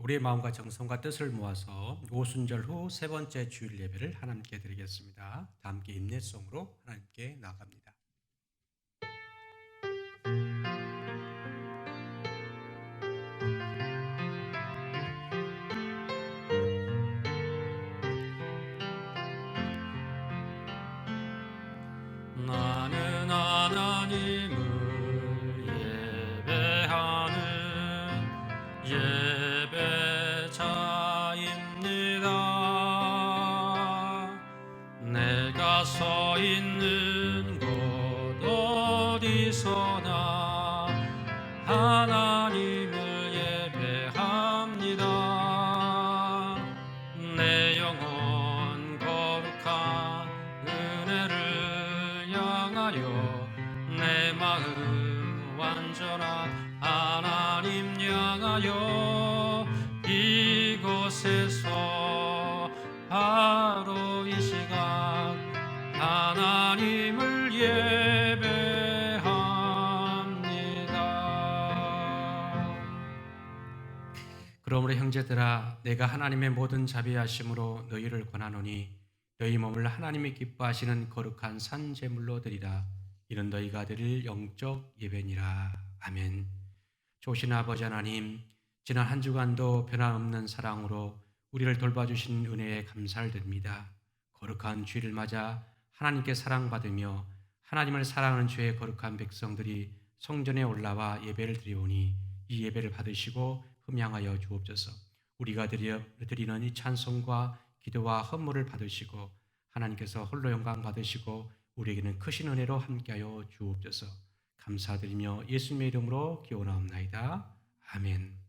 우리의 마음과 정성과 뜻을 모아서 오순절 후 세 번째 주일 예배를 하나님께 드리겠습니다. 다 함께 인내성으로 하나님께 나아갑니다. 나는 하나님을 예배하는 예배자입니다. 내가 서 있는 곳 어디서나 하나님을 예배합니다. 내 영혼 거룩한 은혜를 향하여 내 마음 완전한 하나님 향하여 이곳에서 바로 이 시간 하나님을 예배합니다. 그러므로 형제들아 내가 하나님의 모든 자비하심으로 너희를 권하노니 너희 몸을 하나님이 기뻐하시는 거룩한 산 제물로 드리라. 이는 너희가 드릴 영적 예배니라. 아멘. 좋으신 아버지 하나님, 지난 한 주간도 변함없는 사랑으로 우리를 돌봐주신 은혜에 감사를 드립니다. 거룩한 주일을 맞아 하나님께 사랑받으며 하나님을 사랑하는 주의 거룩한 백성들이 성전에 올라와 예배를 드리오니 이 예배를 받으시고 흠양하여 주옵소서. 우리가 드리는 이 찬송과 기도와 헌물을 받으시고 하나님께서 홀로 영광 받으시고 우리에게는 크신 은혜로 함께하여 주옵소서. 감사드리며 예수님의 이름으로 기원하옵나이다. 아멘.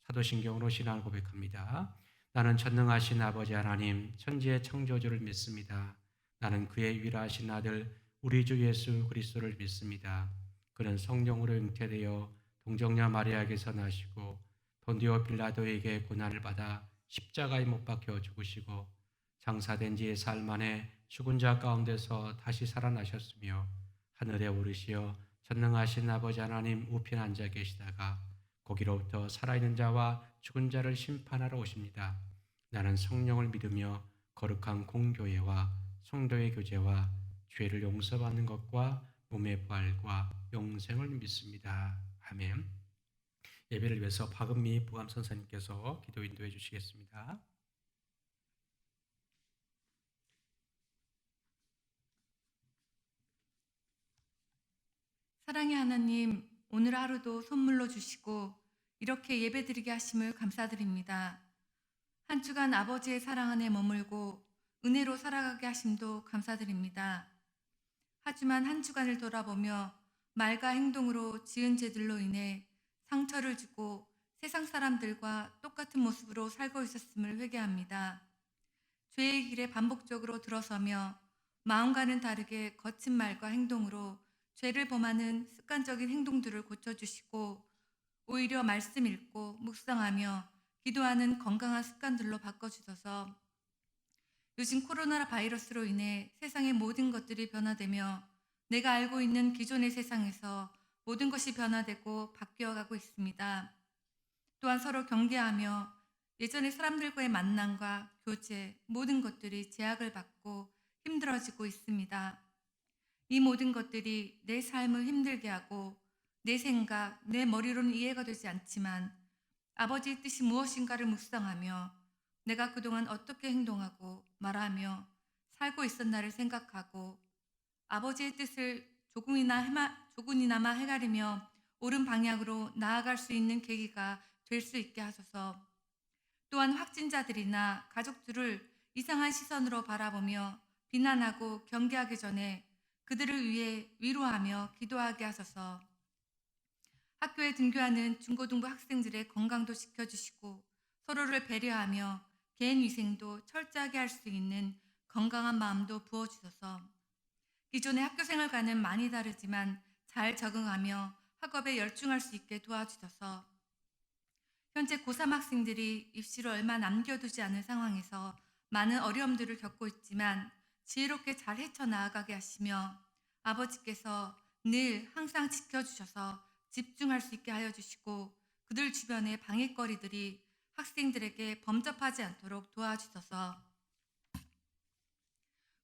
사도신경으로 신앙을 고백합니다. 나는 전능하신 아버지 하나님 천지의 창조주를 믿습니다. 나는 그의 유일하신 아들 우리 주 예수 그리스도를 믿습니다. 그는 성령으로 잉태되어 동정녀 마리아에게서 나시고 본디오 빌라도에게 고난을 받아 십자가에 못 박혀 죽으시고 장사된 지 사흘 만에 죽은 자 가운데서 다시 살아나셨으며 하늘에 오르시어 전능하신 아버지 하나님 우편에 앉아 계시다가 거기로부터 살아있는 자와 죽은 자를 심판하러 오십니다. 나는 성령을 믿으며 거룩한 공교회와 성도의 교제와 죄를 용서받는 것과 몸의 부활과 영생을 믿습니다. 아멘. 예배를 위해서 박은미 부감 선사님께서 기도 인도해 주시겠습니다. 사랑의 하나님, 오늘 하루도 선물로 주시고 이렇게 예배드리게 하심을 감사드립니다. 한 주간 아버지의 사랑 안에 머물고 은혜로 살아가게 하심도 감사드립니다. 하지만 한 주간을 돌아보며 말과 행동으로 지은 죄들로 인해 상처를 주고 세상 사람들과 똑같은 모습으로 살고 있었음을 회개합니다. 죄의 길에 반복적으로 들어서며 마음과는 다르게 거친 말과 행동으로 죄를 범하는 습관적인 행동들을 고쳐주시고 오히려 말씀 읽고 묵상하며 기도하는 건강한 습관들로 바꿔주셔서 요즘 코로나 바이러스로 인해 세상의 모든 것들이 변화되며 내가 알고 있는 기존의 세상에서 모든 것이 변화되고 바뀌어가고 있습니다. 또한 서로 경계하며 예전의 사람들과의 만남과 교제, 모든 것들이 제약을 받고 힘들어지고 있습니다. 이 모든 것들이 내 삶을 힘들게 하고 내 생각, 내 머리로는 이해가 되지 않지만 아버지의 뜻이 무엇인가를 묵상하며 내가 그동안 어떻게 행동하고 말하며 살고 있었나를 생각하고 아버지의 뜻을 조금이나마 헤아리며 옳은 방향으로 나아갈 수 있는 계기가 될 수 있게 하소서. 또한 확진자들이나 가족들을 이상한 시선으로 바라보며 비난하고 경계하기 전에 그들을 위해 위로하며 기도하게 하소서. 학교에 등교하는 중고등부 학생들의 건강도 지켜주시고 서로를 배려하며 개인 위생도 철저하게 할 수 있는 건강한 마음도 부어주소서. 기존의 학교 생활과는 많이 다르지만 잘 적응하며 학업에 열중할 수 있게 도와주셔서 현재 고3 학생들이 입시를 얼마 남겨두지 않은 상황에서 많은 어려움들을 겪고 있지만 지혜롭게 잘 헤쳐나아가게 하시며 아버지께서 늘 항상 지켜주셔서 집중할 수 있게 하여 주시고 그들 주변의 방해거리들이 학생들에게 범접하지 않도록 도와주셔서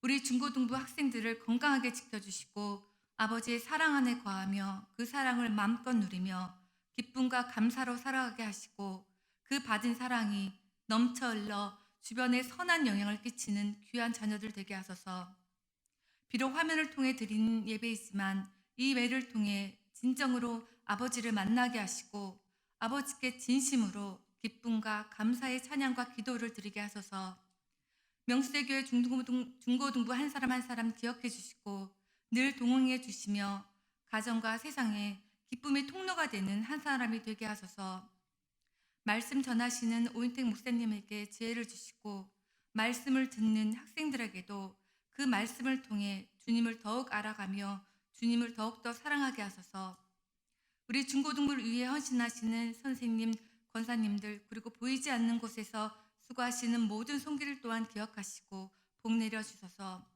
우리 중고등부 학생들을 건강하게 지켜주시고 아버지의 사랑 안에 거하며 그 사랑을 마음껏 누리며 기쁨과 감사로 살아가게 하시고 그 받은 사랑이 넘쳐 흘러 주변에 선한 영향을 끼치는 귀한 자녀들 되게 하소서. 비록 화면을 통해 드린 예배이지만 이 예배를 통해 진정으로 아버지를 만나게 하시고 아버지께 진심으로 기쁨과 감사의 찬양과 기도를 드리게 하소서. 명수대교회 중고등부 한 사람 한 사람 기억해 주시고 늘 동행해 주시며 가정과 세상에 기쁨의 통로가 되는 한 사람이 되게 하소서. 말씀 전하시는 오인택 목사님에게 지혜를 주시고 말씀을 듣는 학생들에게도 그 말씀을 통해 주님을 더욱 알아가며 주님을 더욱더 사랑하게 하소서. 우리 중고등부를 위해 헌신하시는 선생님, 권사님들 그리고 보이지 않는 곳에서 수고하시는 모든 손길을 또한 기억하시고 복 내려 주소서.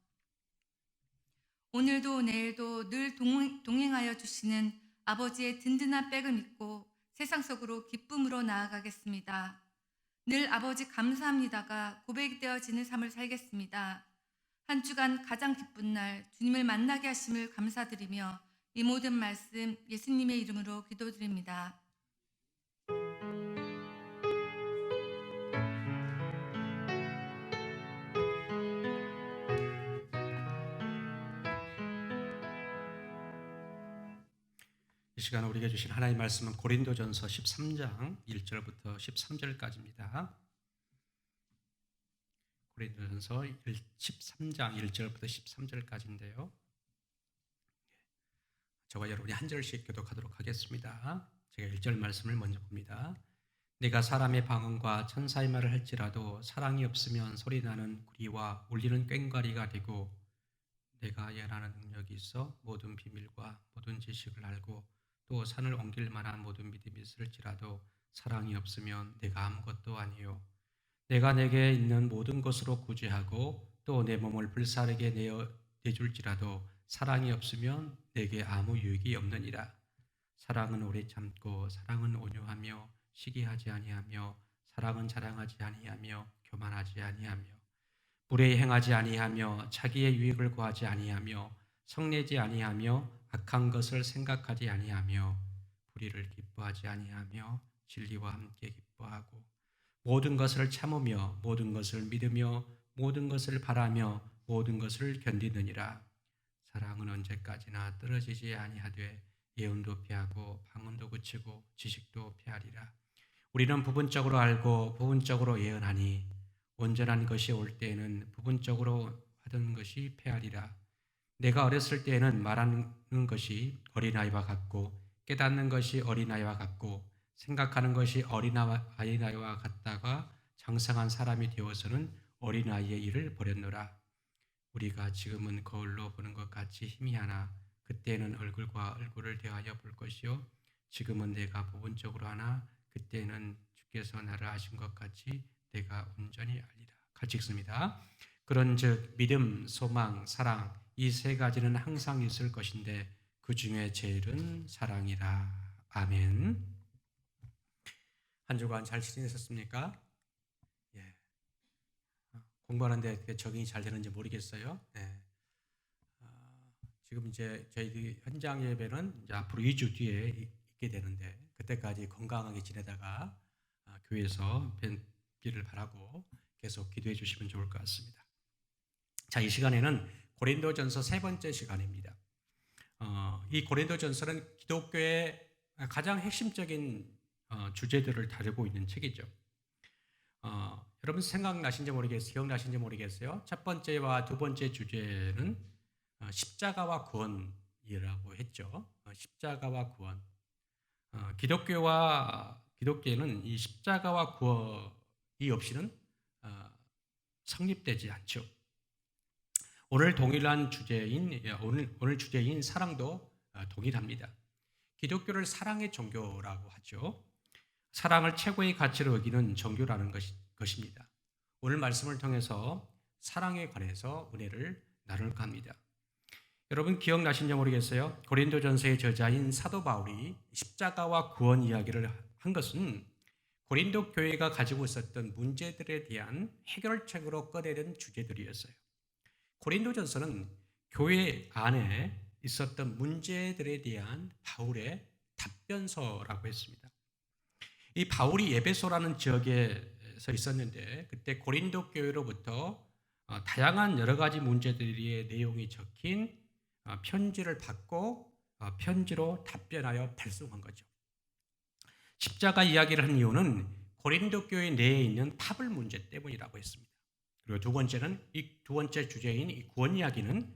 오늘도 내일도 늘 동행하여 주시는 아버지의 든든한 백을 믿고 세상 속으로 기쁨으로 나아가겠습니다. 늘 아버지 감사합니다가 고백이 되어지는 삶을 살겠습니다. 한 주간 가장 기쁜 날 주님을 만나게 하심을 감사드리며 이 모든 말씀 예수님의 이름으로 기도드립니다. 이 시간 우리에게 주신 하나님의 말씀은 고린도전서 13장 1절부터 13절까지입니다. 고린도전서 13장 1절부터 13절까지인데요. 저와 여러분이 한 절씩 교독하도록 하겠습니다. 제가 1절 말씀을 먼저 봅니다. 내가 사람의 방언과 천사의 말을 할지라도 사랑이 없으면 소리나는 구리와 울리는 꽹과리가 되고 내가 예언하는 능력이 있어 모든 비밀과 모든 지식을 알고 또 산을 옮길 만한 모든 믿음이 있을지라도 사랑이 없으면 내가 아무것도 아니요. 내가 내게 있는 모든 것으로 구제하고 또 내 몸을 불사르게 내줄지라도 사랑이 없으면 내게 아무 유익이 없느니라. 사랑은 오래 참고 사랑은 온유하며 시기하지 아니하며 사랑은 자랑하지 아니하며 교만하지 아니하며 불의에 행하지 아니하며 자기의 유익을 구하지 아니하며 성내지 아니하며 악한 것을 생각하지 아니하며 불의를 기뻐하지 아니하며 진리와 함께 기뻐하고 모든 것을 참으며 모든 것을 믿으며 모든 것을 바라며 모든 것을 견디느니라. 사랑은 언제까지나 떨어지지 아니하되 예언도 피하고 방언도 그치고 지식도 피하리라. 우리는 부분적으로 알고 부분적으로 예언하니 온전한 것이 올 때에는 부분적으로 하던 것이 패하리라. 내가 어렸을 때에는 말하는 것이 어린아이와 같고 깨닫는 것이 어린아이와 같고 생각하는 것이 어린아이와 같다가 장성한 사람이 되어서는 어린아이의 일을 버렸노라. 우리가 지금은 거울로 보는 것 같이 희미하나 그때는 얼굴과 얼굴을 대하여 볼 것이요 지금은 내가 부분적으로 하나 그때는 주께서 나를 아신 것 같이 내가 온전히 알리라. 같이 읽습니다. 그런즉 믿음, 소망, 사랑 이 세 가지는 항상 있을 것인데 그 중에 제일은 사랑이라. 아멘. 한 주간 잘 지내셨습니까? 예. 공부하는데 어떻게 적응이 잘 되는지 모르겠어요. 예. 지금 이제 저희 현장 예배는 이제 앞으로 2주 뒤에 있게 되는데 그때까지 건강하게 지내다가 교회에서 뵙기를 바라고 계속 기도해 주시면 좋을 것 같습니다. 자, 이 시간에는 고린도전서 세 번째 시간입니다. 이 고린도전서는 기독교의 가장 핵심적인 주제들을 다루고 있는 책이죠. 여러분 생각나신지 모르겠어요. 기억나신지 모르겠어요. 첫 번째와 두 번째 주제는 십자가와 구원이라고 했죠. 십자가와 구원. 기독교는 이 십자가와 구원이 없이는 성립되지 않죠. 오늘 주제인 사랑도 동일합니다. 기독교를 사랑의 종교라고 하죠. 사랑을 최고의 가치로 여기는 종교라는 것입니다. 오늘 말씀을 통해서 사랑에 관해서 은혜를 나눌까 합니다. 여러분 기억나신지 모르겠어요. 고린도전서의 저자인 사도 바울이 십자가와 구원 이야기를 한 것은 고린도 교회가 가지고 있었던 문제들에 대한 해결책으로 꺼내는 주제들이었어요. 고린도전서는 교회 안에 있었던 문제들에 대한 바울의 답변서라고 했습니다. 이 바울이 에베소라는 지역에서 있었는데 그때 고린도 교회로부터 다양한 여러 가지 문제들의 내용이 적힌 편지를 받고 편지로 답변하여 발송한 거죠. 십자가 이야기를 한 이유는 고린도 교회 내에 있는 파벌 문제 때문이라고 했습니다. 그리고 두 번째는 이 두 번째 주제인 이 구원 이야기는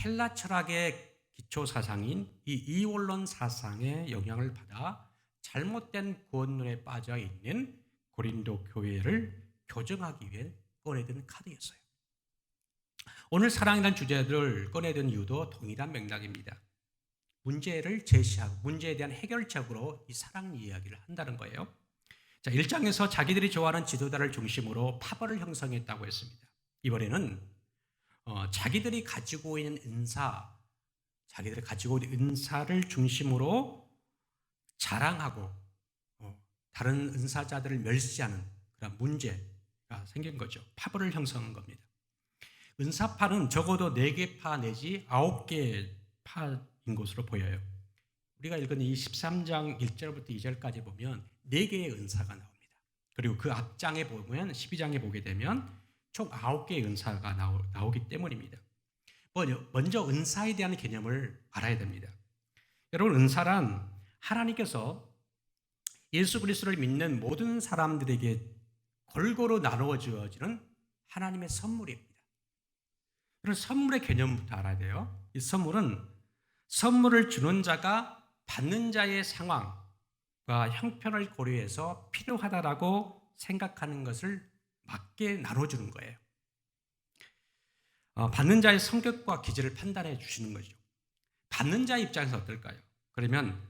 헬라 철학의 기초 사상인 이 이원론 사상의 영향을 받아 잘못된 구원론에 빠져 있는 고린도 교회를 교정하기 위해 꺼내든 카드였어요. 오늘 사랑이라는 주제를 꺼내든 이유도 동일한 맥락입니다. 문제를 제시하고 문제에 대한 해결책으로 이 사랑 이야기를 한다는 거예요. 자, 1장에서 자기들이 좋아하는 지도자를 중심으로 파벌을 형성했다고 했습니다. 이번에는 자기들이 가지고 있는 은사를 중심으로 자랑하고 다른 은사자들을 멸시하는 그런 문제가 생긴 거죠. 파벌을 형성한 겁니다. 은사파는 적어도 4개 파 내지 9개 파인 것으로 보여요. 우리가 읽은 이 13장 1절부터 2절까지 보면 4개의 은사가 나옵니다. 그리고 그 앞장에 보면 12장에 보게 되면 총 9개의 은사가 나오기 때문입니다. 먼저 은사에 대한 개념을 알아야 됩니다. 여러분, 은사란 하나님께서 예수 그리스도를 믿는 모든 사람들에게 골고루 나누어 주어지는 하나님의 선물입니다. 그래서 선물의 개념부터 알아야 돼요. 이 선물은 선물을 주는 자가 받는 자의 상황과 형편을 고려해서 필요하다라고 생각하는 것을 맞게 나눠주는 거예요. 받는 자의 성격과 기질을 판단해 주시는 거죠. 받는 자 입장에서 어떨까요? 그러면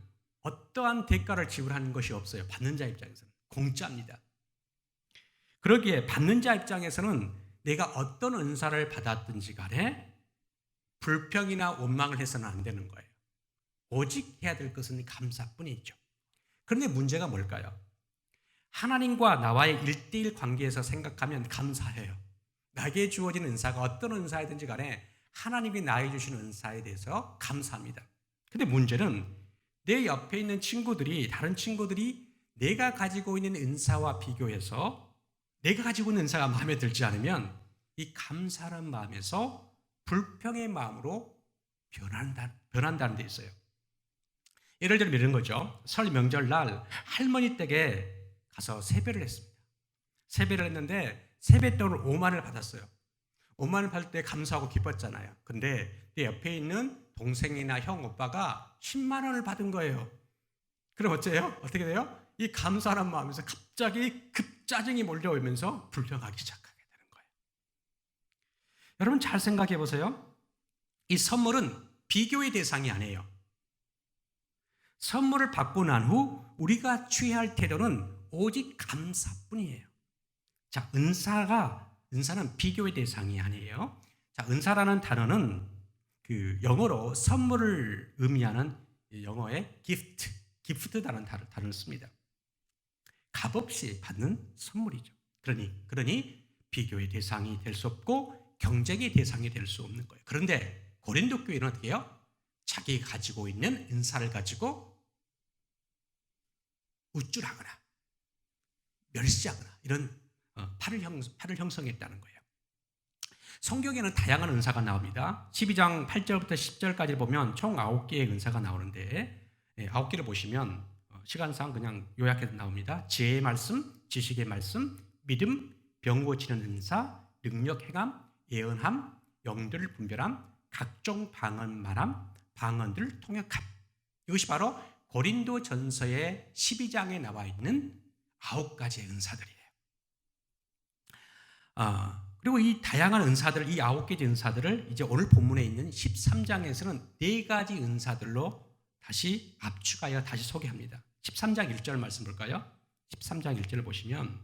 어떠한 대가를 지불하는 것이 없어요. 받는 자 입장에서는 공짜입니다. 그러기에 받는 자 입장에서는 내가 어떤 은사를 받았든지 간에 불평이나 원망을 해서는 안 되는 거예요. 오직 해야 될 것은 감사뿐이죠. 그런데 문제가 뭘까요? 하나님과 나와의 1대1 관계에서 생각하면 감사해요. 나에게 주어진 은사가 어떤 은사이든지 간에 하나님이 나에게 주신 은사에 대해서 감사합니다. 근데 문제는 내 옆에 있는 다른 친구들이 내가 가지고 있는 은사와 비교해서 내가 가지고 있는 은사가 마음에 들지 않으면 이 감사한 마음에서 불평의 마음으로 변한다는 데 있어요. 예를 들면 이런 거죠. 설 명절날 할머니 댁에 가서 세배를 했습니다. 세배를 했는데 세뱃돈을 5만 원을 받았어요. 5만 원을 받을 때 감사하고 기뻤잖아요. 근데 내 옆에 있는 동생이나 형, 오빠가 10만 원을 받은 거예요. 그럼 어째요? 어떻게 돼요? 이 감사한 마음에서 갑자기 급짜증이 몰려오면서 불평하기 시작하게 되는 거예요. 여러분 잘 생각해 보세요. 이 선물은 비교의 대상이 아니에요. 선물을 받고 난 후 우리가 취해야 할 태도는 오직 감사뿐이에요. 자, 은사는 비교의 대상이 아니에요. 자, 은사라는 단어는 그 영어로 선물을 의미하는 영어의 기프트라는 단어를 씁니다. 값없이 받는 선물이죠. 그러니 비교의 대상이 될 수 없고 경쟁의 대상이 될 수 없는 거예요. 그런데 고린도 교회는 어떻게 해요? 자기가 가지고 있는 은사를 가지고 우쭐하거나 멸시하거나 이런 팔을 형성했다는 거예요. 성경에는 다양한 은사가 나옵니다. 12장 8절부터 10절까지 보면 총 9개의 은사가 나오는데 9개를 보시면 시간상 그냥 요약해서 나옵니다. 지혜의 말씀, 지식의 말씀, 믿음, 병 고치는 은사, 능력 행함, 예언함, 영들을 분별함, 각종 방언 방언들 통역함. 이것이 바로 고린도 전서의 12장에 나와 있는 9가지의 은사들이에요. 그리고 이 다양한 은사들, 이 9개의 은사들을 이제 오늘 본문에 있는 13장에서는 4가지 은사들로 다시 압축하여 다시 소개합니다. 13장 1절 말씀 볼까요? 13장 1절을 보시면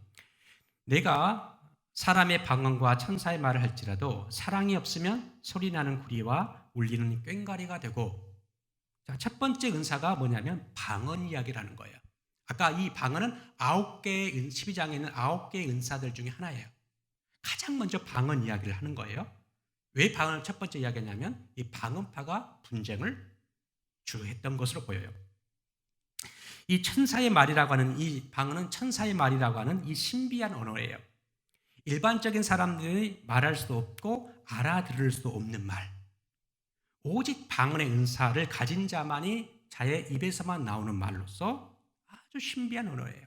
내가 사람의 방언과 천사의 말을 할지라도 사랑이 없으면 소리나는 구리와 울리는 꽹과리가 되고, 자, 첫 번째 은사가 뭐냐면 방언 이야기라는 거예요. 아까 이 방언은 9개의 12장에 있는 9개의 은사들 중에 하나예요. 가장 먼저 방언 이야기를 하는 거예요. 왜 방언을 첫 번째 이야기했냐면 이 방언파가 분쟁을 주했던 것으로 보여요. 이 천사의 말이라고 하는 이 방언은 천사의 말이라고 하는 이 신비한 언어예요. 일반적인 사람들이 말할 수도 없고 알아들을 수도 없는 말. 오직 방언의 은사를 가진 자만이 자의 입에서만 나오는 말로서 아주 신비한 언어예요.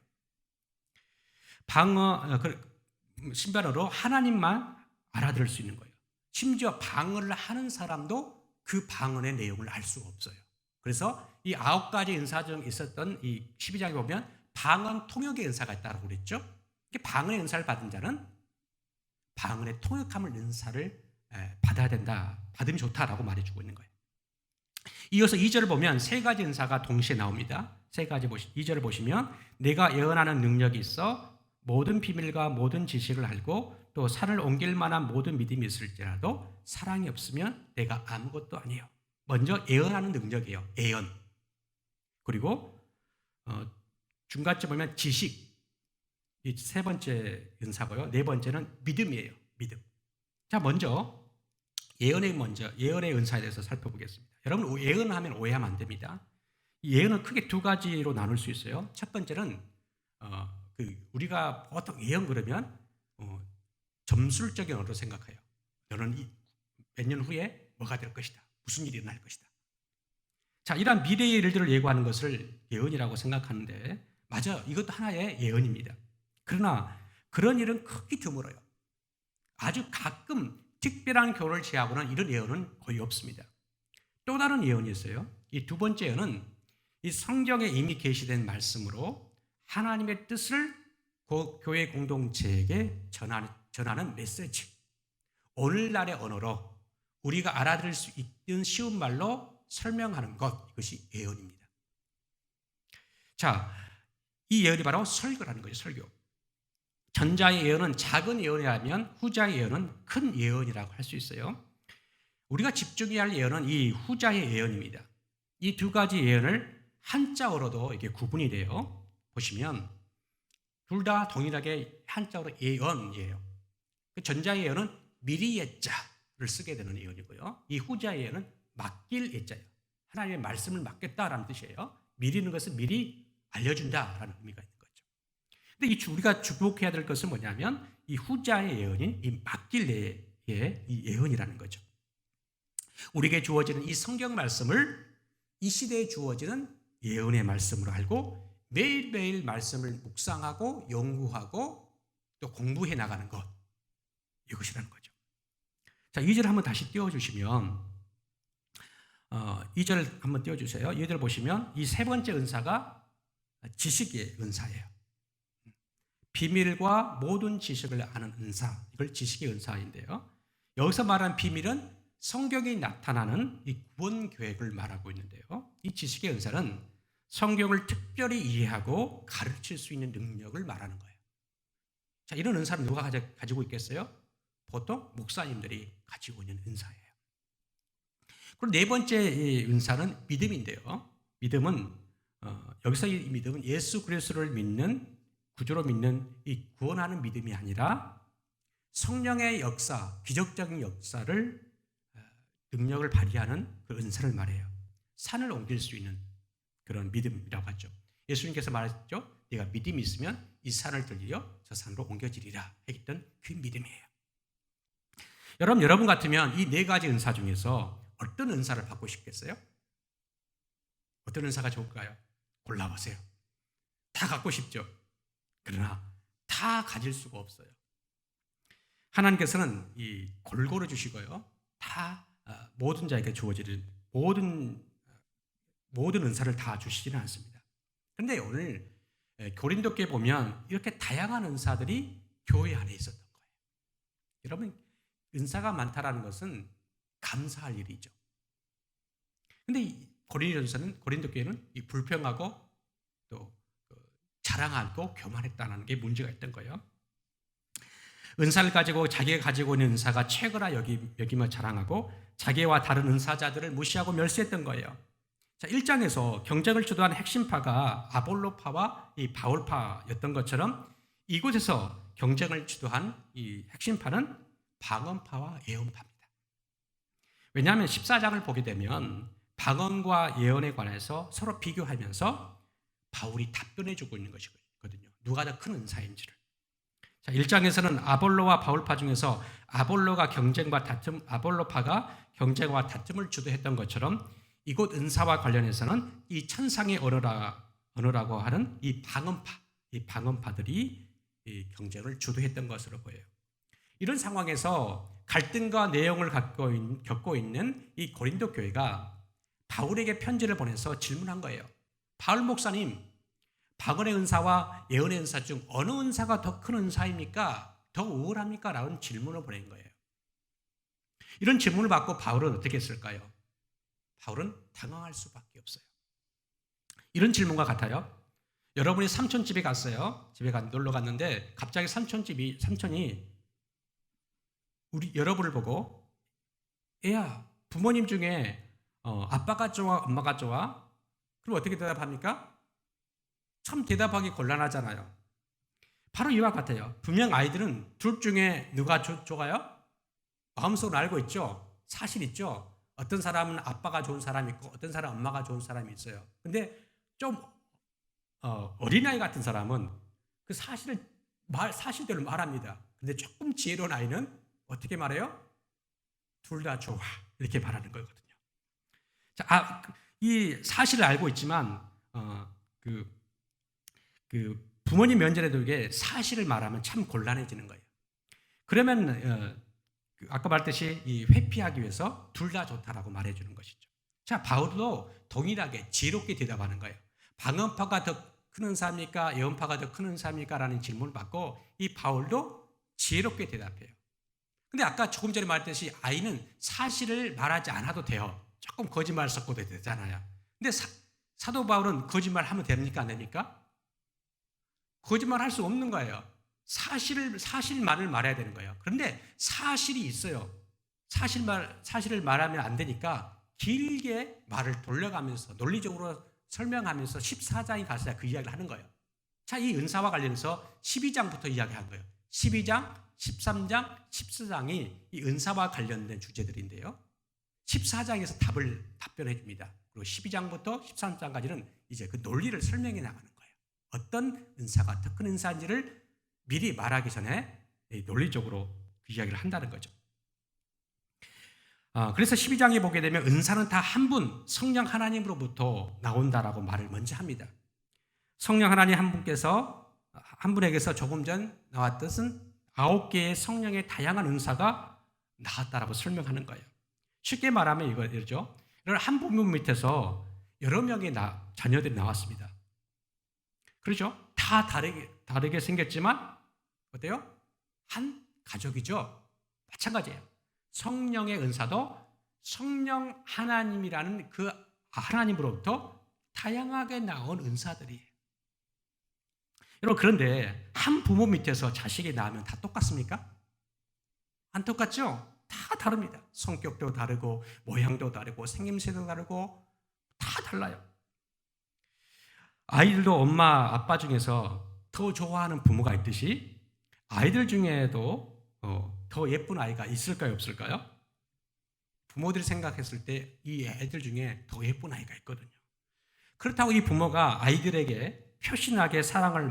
신비한 언어로 하나님만 알아들을 수 있는 거예요. 심지어 방언을 하는 사람도 그 방언의 내용을 알 수가 없어요. 그래서 이 9가지 은사 중 있었던 이 12장에 보면 방언 통역의 은사가 있다고 그랬죠. 방언의 은사를 받은 자는 방언의 통역함을 은사를 받아야 된다. 받으면 좋다라고 말해주고 있는 거예요. 이어서 2절을 보면 3가지 은사가 동시에 나옵니다. 2절을 보시면 내가 예언하는 능력이 있어 모든 비밀과 모든 지식을 알고 또 산을 옮길 만한 모든 믿음이 있을지라도 사랑이 없으면 내가 아무것도 아니에요. 먼저 예언하는 능력이에요. 예언. 그리고 중간쯤 보면 지식. 이 3번째 은사고요. 4번째는 믿음이에요. 믿음. 자, 먼저 예언의 은사에 대해서 살펴보겠습니다. 여러분, 예언하면 오해하면 안 됩니다. 이 예언은 크게 2가지로 나눌 수 있어요. 첫 번째는 우리가 보통 예언 그러면 점술적인 언어로 생각해요. 너는 몇 년 후에 뭐가 될 것이다. 무슨 일이 일어날 것이다. 자, 이러한 미래의 일들을 예고하는 것을 예언이라고 생각하는데 맞아요. 이것도 하나의 예언입니다. 그러나 그런 일은 크게 드물어요. 아주 가끔 특별한 교훈을 제하고는 이런 예언은 거의 없습니다. 또 다른 예언이 있어요. 이 2번째 예언은 이 성경에 이미 계시된 말씀으로 하나님의 뜻을 교회 공동체에게 전하는 메시지. 오늘날의 언어로 우리가 알아들을 수 있는 쉬운 말로 설명하는 것, 이것이 예언입니다. 자, 이 예언이 바로 설교라는 거죠. 설교. 전자의 예언은 작은 예언이라면 후자의 예언은 큰 예언이라고 할 수 있어요. 우리가 집중해야 할 예언은 이 후자의 예언입니다. 이 2가지 예언을 한자어로도 이게 구분이 돼요. 보시면 둘 다 동일하게 한자어로 예언이에요. 전자의 예언은 미리 예자를 쓰게 되는 예언이고요. 이 후자의 예언은 맡길 예자예요. 하나님의 말씀을 맡겠다라는 뜻이에요. 미리는 것은 미리 알려준다라는 의미가 있는 거죠. 근데 우리가 주목해야 될 것은 뭐냐면 이 후자의 예언인 이 맡길 예의 이 예언이라는 거죠. 우리에게 주어지는 이 성경 말씀을 이 시대에 주어지는 예언의 말씀으로 알고 매일매일 말씀을 묵상하고 연구하고 또 공부해 나가는 것, 이것이라는 거죠. 자, 2절 한번 다시 띄워주시면 2절 한번 띄워주세요. 2절 보시면 이 3번째 은사가 지식의 은사예요. 비밀과 모든 지식을 아는 은사, 이걸 지식의 은사인데요. 여기서 말하는 비밀은 성경에 나타나는 이 구원 계획을 말하고 있는데요. 이 지식의 은사는 성경을 특별히 이해하고 가르칠 수 있는 능력을 말하는 거예요. 자, 이런 은사를 누가 가지고 있겠어요? 보통 목사님들이 가지고 있는 은사예요. 그리고 4번째 은사는 믿음인데요. 믿음은 여기서 이 믿음은 예수 그리스도를 믿는 구주로 믿는 이 구원하는 믿음이 아니라 성령의 역사, 기적적인 역사를 능력을 발휘하는 그 은사를 말해요. 산을 옮길 수 있는 그런 믿음이라고 하죠. 예수님께서 말했죠. 네가 믿음이 있으면 이 산을 들려 저 산으로 옮겨지리라 했던 그 믿음이에요. 여러분 같으면 이 4가지 은사 중에서 어떤 은사를 받고 싶겠어요? 어떤 은사가 좋을까요? 골라보세요. 다 갖고 싶죠. 그러나 다 가질 수가 없어요. 하나님께서는 이 골고루 주시고요. 다 모든 자에게 주어지는 모든 은사를 다 주시지는 않습니다. 그런데 오늘 고린도교에 보면 이렇게 다양한 은사들이 교회 안에 있었던 거예요. 여러분, 은사가 많다라는 것은 감사할 일이죠. 그런데 고린도교회는 이 불평하고 또 자랑하고 교만했다는 게 문제가 있던 거예요. 은사를 가지고 자기가 가지고 있는 은사가 최고라 여기며 자랑하고 자기와 다른 은사자들을 무시하고 멸시했던 거예요. 자, 1장에서 경쟁을 주도한 핵심파가 아볼로파와 이 바울파였던 것처럼 이곳에서 경쟁을 주도한 이 핵심파는 방언파와 예언파입니다. 왜냐하면 14장을 보게 되면 방언과 예언에 관해서 서로 비교하면서 바울이 답변해 주고 있는 것이거든요. 누가 더 큰 은사인지를. 자, 1장에서는 아볼로와 바울파 중에서 아볼로파가 경쟁과 다툼을 주도했던 것처럼 이곳 은사와 관련해서는 이 천상의 언어라고 하는 이 방언파들이 이 경쟁을 주도했던 것으로 보여요. 이런 상황에서 갈등과 내용을 겪고 있는 이 고린도 교회가 바울에게 편지를 보내서 질문한 거예요. 바울 목사님, 방언의 은사와 예언의 은사 중 어느 은사가 더 큰 은사입니까? 더 우월합니까? 라는 질문을 보낸 거예요. 이런 질문을 받고 바울은 어떻게 했을까요? 바울은 당황할 수밖에 없어요. 이런 질문과 같아요. 여러분이 삼촌 집에 갔어요. 집에 놀러 갔는데 갑자기 삼촌이 여러분을 보고 애야, 부모님 중에 아빠가 좋아, 엄마가 좋아? 그럼 어떻게 대답합니까? 참 대답하기 곤란하잖아요. 바로 이와 같아요. 분명 아이들은 둘 중에 누가 좋아요? 마음속으로 알고 있죠. 사실 있죠. 어떤 사람은 아빠가 좋은 사람이 있고 어떤 사람은 엄마가 좋은 사람이 있어요. 근데 좀 어린아이 같은 사람은 그 사실대로 말합니다. 근데 조금 지혜로운 아이는 어떻게 말해요? 둘 다 좋아. 이렇게 말하는 거거든요. 자, 이 사실을 알고 있지만 부모님 면전에도 사실을 말하면 참 곤란해지는 거예요. 그러면 아까 말했듯이 이 회피하기 위해서 둘 다 좋다라고 말해주는 것이죠. 자, 바울도 동일하게 지혜롭게 대답하는 거예요. 방언파가 더 큰 은사입니까? 예언파가 더 큰 은사입니까? 라는 질문을 받고 이 바울도 지혜롭게 대답해요. 근데 아까 조금 전에 말했듯이 아이는 사실을 말하지 않아도 돼요. 조금 거짓말 섞어도 되잖아요. 근데 사도 바울은 거짓말 하면 됩니까? 안 됩니까? 거짓말 할 수 없는 거예요. 사실만을 말해야 되는 거예요. 그런데 사실이 있어요. 사실을 말하면 안 되니까 길게 말을 돌려가면서 논리적으로 설명하면서 14장이 가서야 그 이야기를 하는 거예요. 자, 이 은사와 관련해서 12장부터 이야기한 거예요. 12장, 13장, 14장이 이 은사와 관련된 주제들인데요. 14장에서 답변해 줍니다. 그리고 12장부터 13장까지는 이제 그 논리를 설명해 나가는 거예요. 어떤 은사가 더 큰 은사인지를 미리 말하기 전에 논리적으로 그 이야기를 한다는 거죠. 그래서 12장에 보게 되면 은사는 다 한 분, 성령 하나님으로부터 나온다라고 말을 먼저 합니다. 성령 하나님 한 분에게서 조금 전 나왔듯은 9개의 성령의 다양한 은사가 나왔다라고 설명하는 거예요. 쉽게 말하면 이거죠. 한 부분 밑에서 여러 명의 자녀들이 나왔습니다. 그렇죠? 다 다르게 생겼지만 어때요? 한 가족이죠. 마찬가지예요. 성령의 은사도 성령 하나님이라는 그 하나님으로부터 다양하게 나온 은사들이에요. 여러분, 그런데 한 부모 밑에서 자식이 나오면 다 똑같습니까? 안 똑같죠? 다 다릅니다. 성격도 다르고 모양도 다르고 생김새도 다르고 다 달라요. 아이들도 엄마, 아빠 중에서 더 좋아하는 부모가 있듯이 아이들 중에도 더 예쁜 아이가 있을까요, 없을까요? 부모들이 생각했을 때 이 애들 중에 더 예쁜 아이가 있거든요. 그렇다고 이 부모가 아이들에게 표신하게 사랑을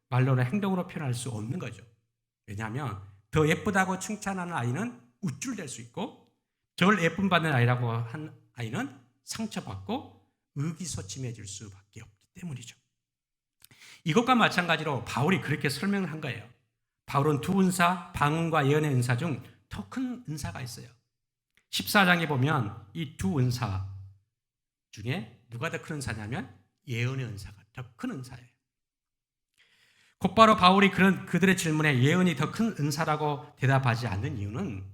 말로나 행동으로 표현할 수 없는 거죠. 왜냐하면 더 예쁘다고 칭찬하는 아이는 우쭐댈 수 있고 덜 예쁨 받는 아이라고 한 아이는 상처받고 의기소침해질 수밖에 없기 때문이죠. 이것과 마찬가지로 바울이 그렇게 설명을 한 거예요. 바울은 두 은사, 방언과 예언의 은사 중 더 큰 은사가 있어요. 14장에 보면 이 두 은사 중에 누가 더 큰 은사냐면 예언의 은사가 더 큰 은사예요. 곧바로 바울이 그들의 질문에 예언이 더 큰 은사라고 대답하지 않는 이유는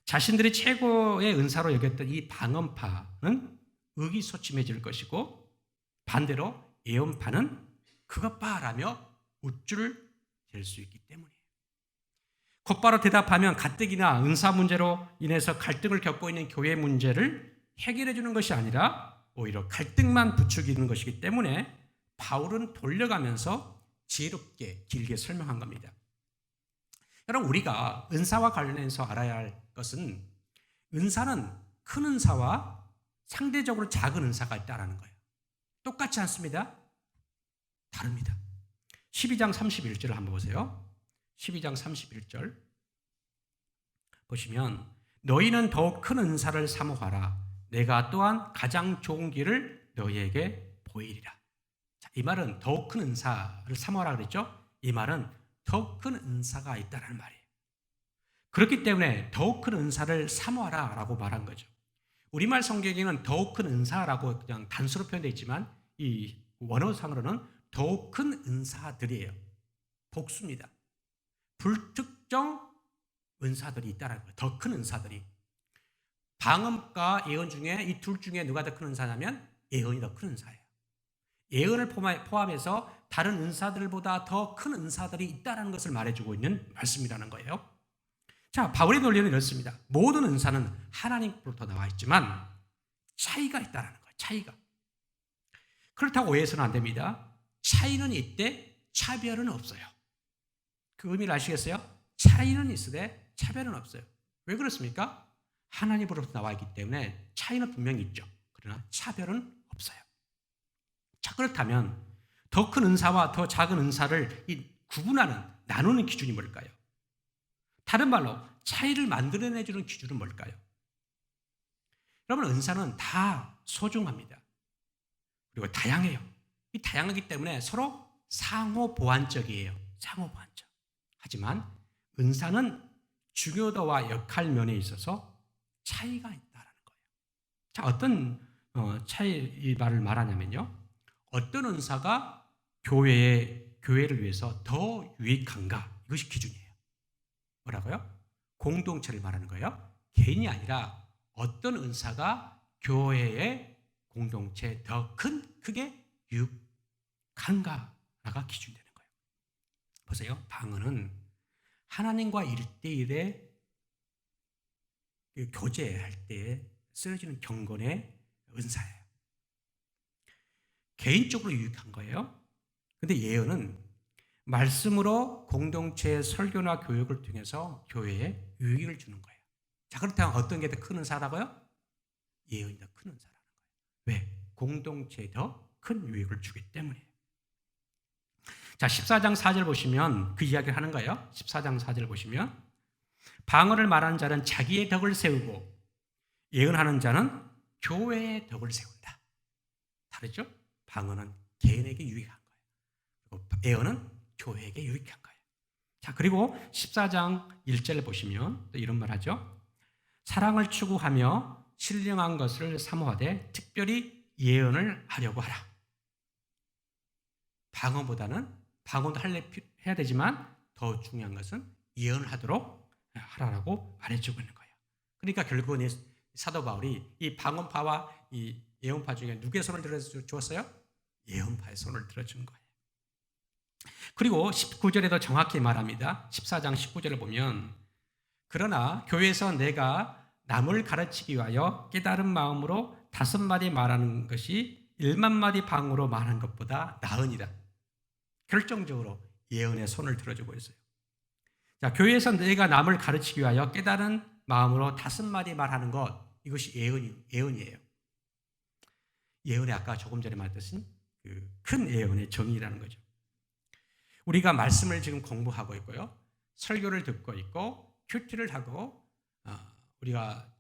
자신들이 최고의 은사로 여겼던 이 방언파는 의기소침해질 것이고 반대로 예언파는 그것 봐라며 우쭐댈 수 있기 때문이에요. 곧바로 대답하면 가뜩이나 은사 문제로 인해서 갈등을 겪고 있는 교회 문제를 해결해 주는 것이 아니라 오히려 갈등만 부추기는 것이기 때문에 바울은 돌려가면서 지혜롭게 길게 설명한 겁니다. 여러분, 우리가 은사와 관련해서 알아야 할 것은 은사는 큰 은사와 상대적으로 작은 은사가 있다는 거예요. 똑같지 않습니다. 다릅니다. 12장 31절을 한번 보세요. 12장 31절 보시면 너희는 더욱 큰 은사를 사모하라. 내가 또한 가장 좋은 길을 너희에게 보이리라. 자, 이 말은 더욱 큰 은사를 사모하라 그랬죠? 이 말은 더욱 큰 은사가 있다는 말이에요. 그렇기 때문에 더욱 큰 은사를 사모하라 라고 말한 거죠. 우리말 성경에는 더욱 큰 은사라고 그냥 단수로 표현되어 있지만 이 원어상으로는 더욱 큰 은사들이에요. 복수입니다. 불특정 은사들이 있다는 거예요. 더 큰 은사들이. 방언과 예언 중에 이 둘 중에 누가 더 큰 은사냐면 예언이 더 큰 은사예요. 예언을 포함해서 다른 은사들보다 더 큰 은사들이 있다는 것을 말해주고 있는 말씀이라는 거예요. 자, 바울의 논리는 이렇습니다. 모든 은사는 하나님으로부터 나와 있지만 차이가 있다는 거예요. 차이가. 그렇다고 오해해서는 안 됩니다. 차이는 있되 차별은 없어요. 그 의미를 아시겠어요? 차이는 있으되 차별은 없어요. 왜 그렇습니까? 하나님으로부터 나와 있기 때문에 차이는 분명히 있죠. 그러나 차별은 없어요. 자, 그렇다면 더 큰 은사와 더 작은 은사를 구분하는, 나누는 기준이 뭘까요? 다른 말로 차이를 만들어내주는 기준은 뭘까요? 여러분, 은사는 다 소중합니다. 그리고 다양해요. 이 다양하기 때문에 서로 상호 보완적이에요. 상호 보완적. 하지만 은사는 중요도와 역할 면에 있어서 차이가 있다는 거예요. 자, 어떤 차이 말을 말하냐면요. 어떤 은사가 교회를 위해서 더 유익한가? 이것이 기준이에요. 뭐라고요? 공동체를 말하는 거예요. 개인이 아니라 어떤 은사가 교회의 공동체에 더 크게 유익한가가 기준되는 거예요. 보세요. 방언은 하나님과 1대1의 교제할 때 쓰여지는 경건의 은사예요. 개인적으로 유익한 거예요. 근데 예언은 말씀으로 공동체의 설교나 교육을 통해서 교회에 유익을 주는 거예요. 자, 그렇다면 어떤 게 더 큰 은사라고요? 예언이 더 큰 은사라는 거예요. 왜? 공동체에 더 큰 유익을 주기 때문이에요. 자, 14장 4절 보시면 그 이야기를 하는 거예요. 14장 4절 보시면 방언을 말하는 자는 자기의 덕을 세우고 예언하는 자는 교회의 덕을 세운다. 다르죠? 방언은 개인에게 유익한 거예요. 그리고 예언은 교회에게 유익한 거예요. 자, 그리고 14장 1절을 보시면 또 이런 말 하죠. 사랑을 추구하며 신령한 것을 사모하되 특별히 예언을 하려고 하라. 방언도 해야 되지만 더 중요한 것은 예언을 하도록 하라라고 말해주고 있는 거예요. 그러니까 결국은 사도 바울이 이 방언파와 이 예언파 중에 누구의 손을 들어주었어요? 예언파의 손을 들어준 거예요. 그리고 19절에도 정확히 말합니다. 14장 19절을 보면 그러나 교회에서 내가 남을 가르치기 위하여 깨달은 마음으로 5마디 말하는 것이 1만 마디 방언으로 말하는 것보다 나으니라. 결정적으로 예언의 손을 들어주고 있어요. 자, 교회에서 내가 남을 가르치기 위하여 깨달은 마음으로 5마디 말하는 것, 이것이 예언이에요. 예언의 아까 조금 전에 말했듯이 큰 예언의 정의라는 거죠. 우리가 말씀을 지금 공부하고 있고요. 설교를 듣고 있고 큐티를 하고 우리가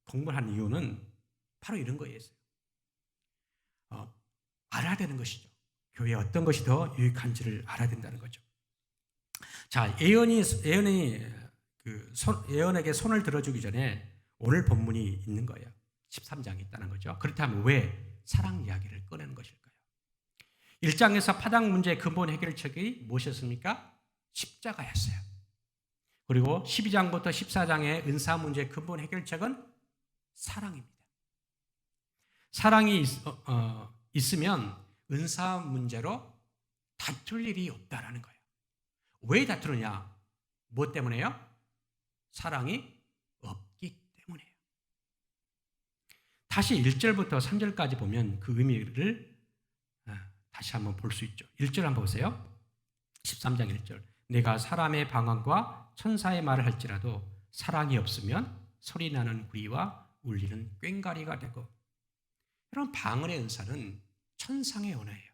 공부를 하는 이유는 바로 이런 거였어요. 알아야 되는 것이죠. 교회에 어떤 것이 더 유익한지를 알아야 된다는 거죠. 자, 예언에게 손을 들어주기 전에 오늘 본문이 있는 거예요. 13장이 있다는 거죠. 그렇다면 왜 사랑 이야기를 꺼내는 것일까요? 1장에서 파당 문제의 근본 해결책이 무엇이었습니까? 십자가였어요. 그리고 12장부터 14장의 은사 문제의 근본 해결책은 사랑입니다. 사랑이 있으면 은사 문제로 다툴 일이 없다라는 거예요. 왜 다투느냐? 무엇 때문에요? 사랑이 없기 때문이에요. 다시 1절부터 3절까지 보면 그 의미를 다시 한번 볼 수 있죠. 1절 한번 보세요. 13장 1절. 내가 사람의 방언과 천사의 말을 할지라도 사랑이 없으면 소리나는 구리와 울리는 꽹과리가 되고. 여러분, 방언의 은사는 천상의 언어예요.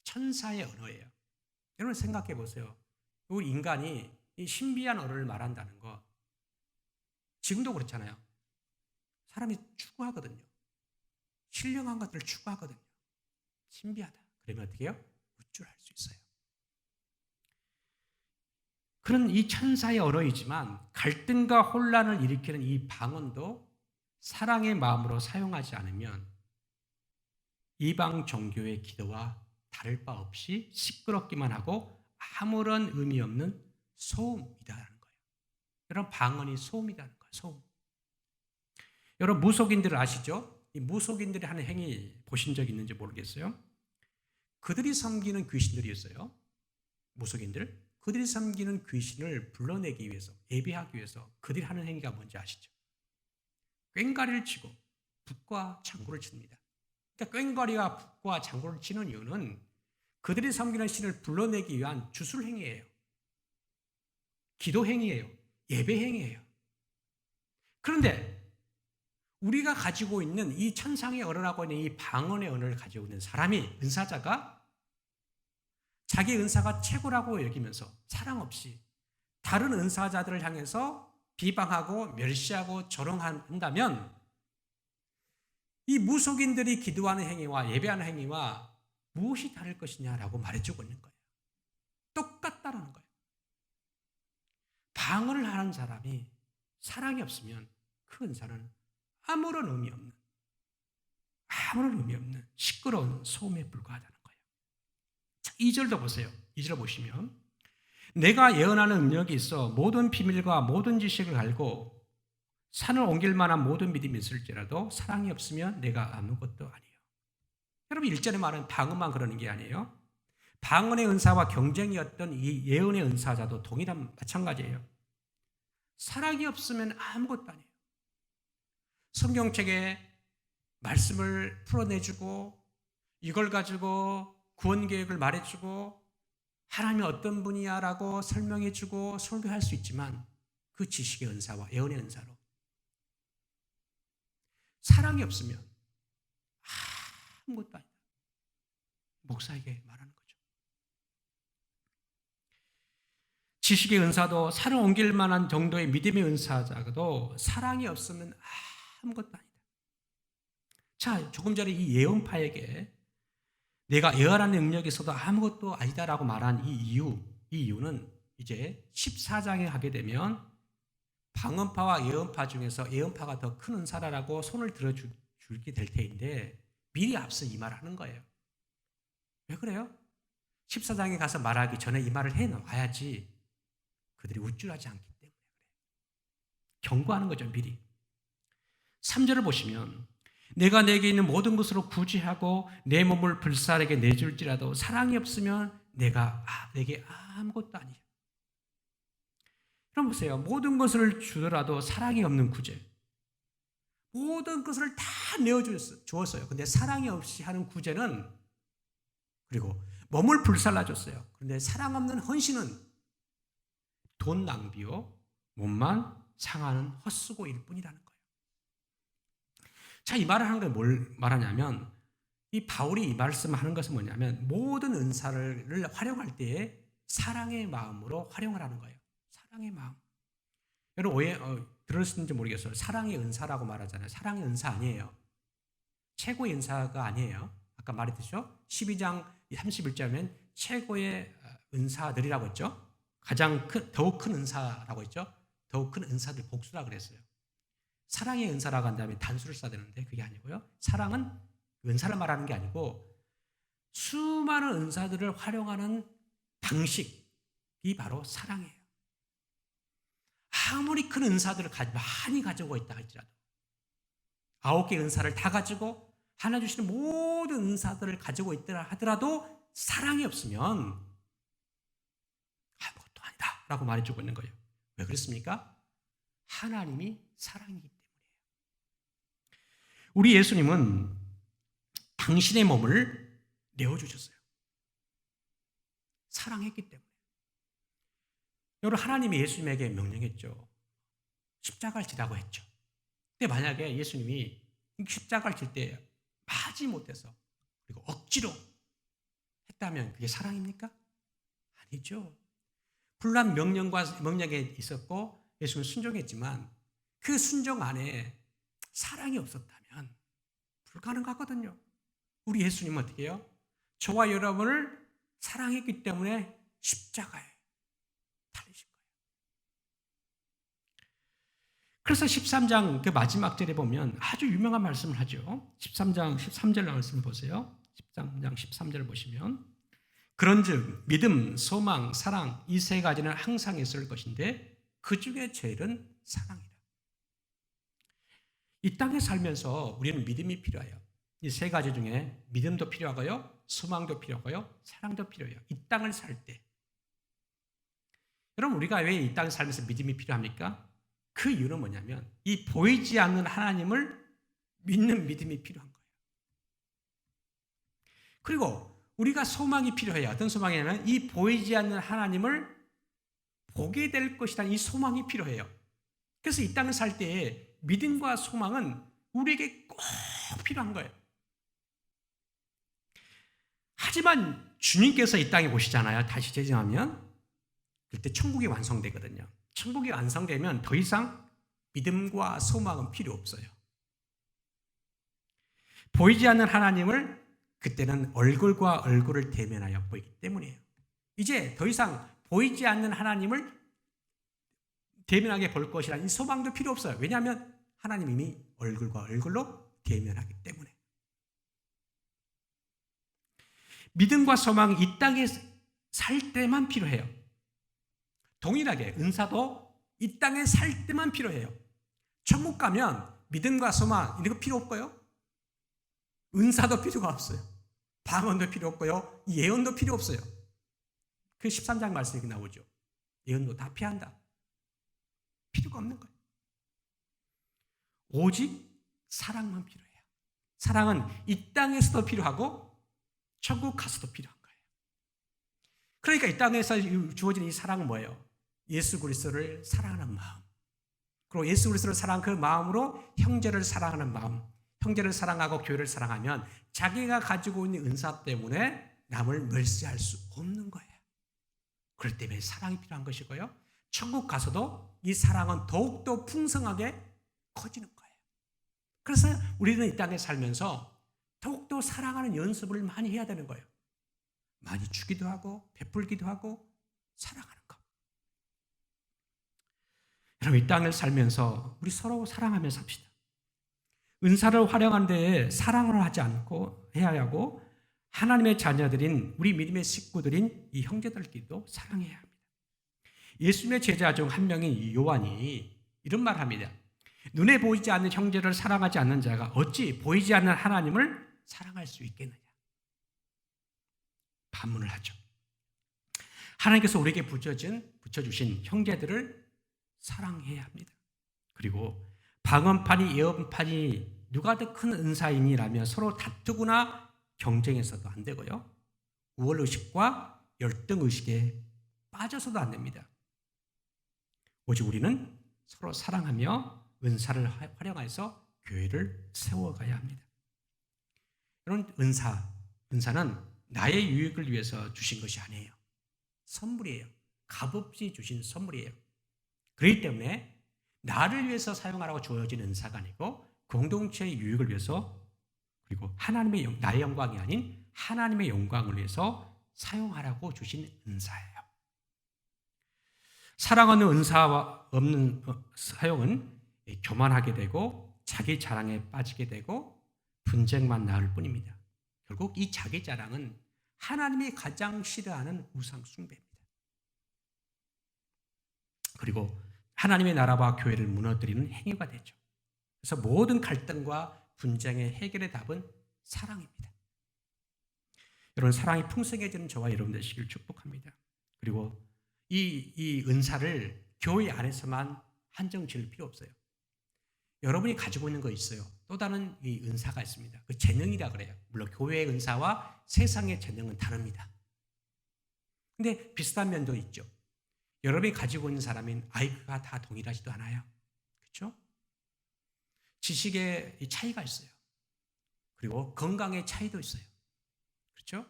천사의 언어예요. 여러분 생각해 보세요. 우리 인간이 이 신비한 언어를 말한다는 거, 지금도 그렇잖아요. 사람이 추구하거든요. 신령한 것들을 추구하거든요. 신비하다. 그러면 어떻게 해요? 우쭐할 수 있어요. 그런 이 천사의 언어이지만 갈등과 혼란을 일으키는 이 방언도 사랑의 마음으로 사용하지 않으면 이방 종교의 기도와 다를 바 없이 시끄럽기만 하고 아무런 의미 없는 소음이라는 거예요. 여러분, 방언이 소음이라는 거예요. 소음. 여러분, 무속인들을 아시죠? 이 무속인들이 하는 행위 보신 적 있는지 모르겠어요. 그들이 섬기는 귀신들이 있어요. 무속인들. 그들이 섬기는 귀신을 불러내기 위해서, 예배하기 위해서 그들이 하는 행위가 뭔지 아시죠? 꽹과리를 치고 붓과 장구를 칩니다. 그러니까 꽹과리와 붓과 장구를 치는 이유는 그들이 섬기는 신을 불러내기 위한 주술 행위예요. 기도 행위예요. 예배 행위예요. 그런데 우리가 가지고 있는 이 천상의 언어라고 하는 이 방언의 언어를 가지고 있는 사람이, 은사자가 자기 은사가 최고라고 여기면서 사랑 없이 다른 은사자들을 향해서 비방하고 멸시하고 조롱한다면 이 무속인들이 기도하는 행위와 예배하는 행위와 무엇이 다를 것이냐라고 말해주고 있는 거예요. 똑같다라는 거예요. 방언을 하는 사람이 사랑이 없으면 그 은사는 아무런 의미 없는 시끄러운 소음에 불과하다는 거예요. 자, 2절도 보세요. 2절 보시면 내가 예언하는 능력이 있어 모든 비밀과 모든 지식을 알고 산을 옮길 만한 모든 믿음이 있을지라도 사랑이 없으면 내가 아무것도 아니에요. 여러분, 1절에 말하는 방언만 그러는 게 아니에요. 방언의 은사와 경쟁이었던 이 예언의 은사자도 동일한 마찬가지예요. 사랑이 없으면 아무것도 아니에요. 성경책에 말씀을 풀어내주고 이걸 가지고 구원 계획을 말해주고 하나님이 어떤 분이야 라고 설명해주고 설교할 수 있지만 그 지식의 은사와 예언의 은사로 사랑이 없으면 아무것도 아니다. 목사에게 말하는 거죠. 지식의 은사도 산을 옮길 만한 정도의 믿음의 은사자도 사랑이 없으면 아무것도 아니다. 자, 조금 전에 이 예언파에게 내가 예언하는 능력이 있어도 아무것도 아니다라고 말한 이 이유는 이제 14장에 하게 되면 방언파와 예언파 중에서 예언파가 더 큰 은사라고 손을 들어주게 될 테인데 미리 앞서 이 말을 하는 거예요. 왜 그래요? 14장에 가서 말하기 전에 이 말을 해놔야지 그들이 우쭐하지 않기 때문에 그래요. 경고하는 거죠, 미리. 3절을 보시면 내가 내게 있는 모든 것으로 구제하고 내 몸을 불살에게 내줄지라도 사랑이 없으면 내게 아무것도 아니에요. 그럼 보세요. 모든 것을 주더라도 사랑이 없는 구제. 모든 것을 다 내어주었어요. 근데 사랑이 없이 하는 구제는, 그리고 몸을 불살라줬어요. 그런데 사랑 없는 헌신은 돈 낭비요, 몸만 상하는 헛수고일 뿐이라는 거예요. 자, 이 말을 하는 게 뭘 말하냐면, 이 바울이 이 말씀을 하는 것은 뭐냐면 모든 은사를 활용할 때에 사랑의 마음으로 활용을 하는 거예요. 사랑의 마음. 여러분 들었는지 모르겠어요. 사랑의 은사라고 말하잖아요. 사랑의 은사 아니에요. 최고의 은사가 아니에요. 아까 말했듯이요. 12장 31절에는 최고의 은사들이라고 했죠. 더욱 큰 은사라고 했죠. 더욱 큰 은사들 복수라 그랬어요. 사랑의 은사라고 한다면 단수를 써야 되는데 그게 아니고요. 사랑은 은사를 말하는 게 아니고 수많은 은사들을 활용하는 방식이 바로 사랑이에요. 아무리 큰 은사들을 많이 가지고 있다 할지라도 9개 은사를 다 가지고 하나 주시는 모든 은사들을 가지고 있더라 하더라도 사랑이 없으면 아무것도 아니다 라고 말해주고 있는 거예요. 왜 그렇습니까? 하나님이 사랑이기 때문이에요. 우리 예수님은 당신의 몸을 내어주셨어요. 사랑했기 때문에. 여러분, 하나님이 예수님에게 명령했죠. 십자가를 지라고 했죠. 근데 만약에 예수님이 십자가를 질 때 하지 못해서 그리고 억지로 했다면 그게 사랑입니까? 아니죠. 분란 명령에 있었고 예수는 순종했지만 그 순종 안에 사랑이 없었다면 불가능하거든요. 우리 예수님은 어떻게 해요? 저와 여러분을 사랑했기 때문에 십자가에 달리신 거예요. 그래서 13장 그 마지막 절에 보면 아주 유명한 말씀을 하죠. 13장 13절 말씀 보세요. 13장 13절 보시면 그런즉 믿음, 소망, 사랑 이 세 가지는 항상 있을 것인데 그 중에 제일은 사랑이다. 이 땅에 살면서 우리는 믿음이 필요해요. 이 세 가지 중에 믿음도 필요하고요, 소망도 필요하고요, 사랑도 필요해요. 이 땅을 살 때. 여러분, 우리가 왜 이 땅에 살면서 믿음이 필요합니까? 그 이유는 뭐냐면 이 보이지 않는 하나님을 믿는 믿음이 필요한 거예요. 그리고 우리가 소망이 필요해요. 어떤 소망이냐면 이 보이지 않는 하나님을 보게 될 것이라는 이 소망이 필요해요. 그래서 이 땅을 살 때에 믿음과 소망은 우리에게 꼭 필요한 거예요. 하지만 주님께서 이 땅에 오시잖아요. 다시 재정하면 그때 천국이 완성되거든요. 천국이 완성되면 더 이상 믿음과 소망은 필요 없어요. 보이지 않는 하나님을 그때는 얼굴과 얼굴을 대면하여 보이기 때문이에요. 이제 더 이상 보이지 않는 하나님을 대면하게 볼 것이라는 이 소망도 필요 없어요. 왜냐하면 하나님 이미 얼굴과 얼굴로 대면하기 때문에. 믿음과 소망이 이 땅에 살 때만 필요해요. 동일하게 은사도 이 땅에 살 때만 필요해요. 천국 가면 믿음과 소망 이런 거 필요 없고요. 은사도 필요가 없어요. 방언도 필요 없고요. 예언도 필요 없어요. 그 13장 말씀이 나오죠. 예언도 다 피한다. 필요가 없는 거예요. 오직 사랑만 필요해요. 사랑은 이 땅에서도 필요하고 천국 가서도 필요한 거예요. 그러니까 이 땅에서 주어진 이 사랑은 뭐예요? 예수 그리스도를 사랑하는 마음. 그리고 예수 그리스도를 사랑하는 그 마음으로 형제를 사랑하는 마음. 형제를 사랑하고 교회를 사랑하면 자기가 가지고 있는 은사 때문에 남을 멸시할 수 없는 거예요. 그럴 때문에 사랑이 필요한 것이고요. 천국 가서도 이 사랑은 더욱더 풍성하게 커지는 거예요. 그래서 우리는 이 땅에 살면서 더욱더 사랑하는 연습을 많이 해야 되는 거예요. 많이 주기도 하고 베풀기도 하고 사랑하는 것. 여러분, 이 땅을 살면서 우리 서로 사랑하며 삽시다. 은사를 활용하는 데에 사랑을 하지 않고 해야 하고 하나님의 자녀들인 우리 믿음의 식구들인 이 형제들끼리도 사랑해야 합니다. 예수님의 제자 중 한 명인 요한이 이런 말을 합니다. 눈에 보이지 않는 형제를 사랑하지 않는 자가 어찌 보이지 않는 하나님을 사랑할 수 있겠느냐. 반문을 하죠. 하나님께서 우리에게 붙여주신 형제들을 사랑해야 합니다. 그리고 방언판이 예언판이 누가 더 큰 은사이니라며 서로 다투거나 경쟁해서도 안 되고요. 우월의식과 열등의식에 빠져서도 안 됩니다. 오직 우리는 서로 사랑하며 은사를 활용해서 교회를 세워가야 합니다. 이런 은사는 나의 유익을 위해서 주신 것이 아니에요. 선물이에요. 값없이 주신 선물이에요. 그렇기 때문에 나를 위해서 사용하라고 주어진 은사가 아니고 공동체의 유익을 위해서 그리고 나의 영광이 아닌 하나님의 영광을 위해서 사용하라고 주신 은사예요. 사랑하는 은사와 없는 사용은 교만하게 되고 자기 자랑에 빠지게 되고 분쟁만 낳을 뿐입니다. 결국 이 자기 자랑은 하나님이 가장 싫어하는 우상 숭배입니다. 그리고 하나님의 나라와 교회를 무너뜨리는 행위가 되죠. 그래서 모든 갈등과 분쟁의 해결의 답은 사랑입니다. 여러분, 사랑이 풍성해지는 저와 여러분 되시길 축복합니다. 그리고 이 은사를 교회 안에서만 한정 지을 필요 없어요. 여러분이 가지고 있는 거 있어요. 또 다른 이 은사가 있습니다. 그 재능이라 그래요. 물론 교회의 은사와 세상의 재능은 다릅니다. 근데 비슷한 면도 있죠. 여러분이 가지고 있는 사람인 IQ가 다 동일하지도 않아요. 그렇죠? 지식의 이 차이가 있어요. 그리고 건강의 차이도 있어요. 그렇죠?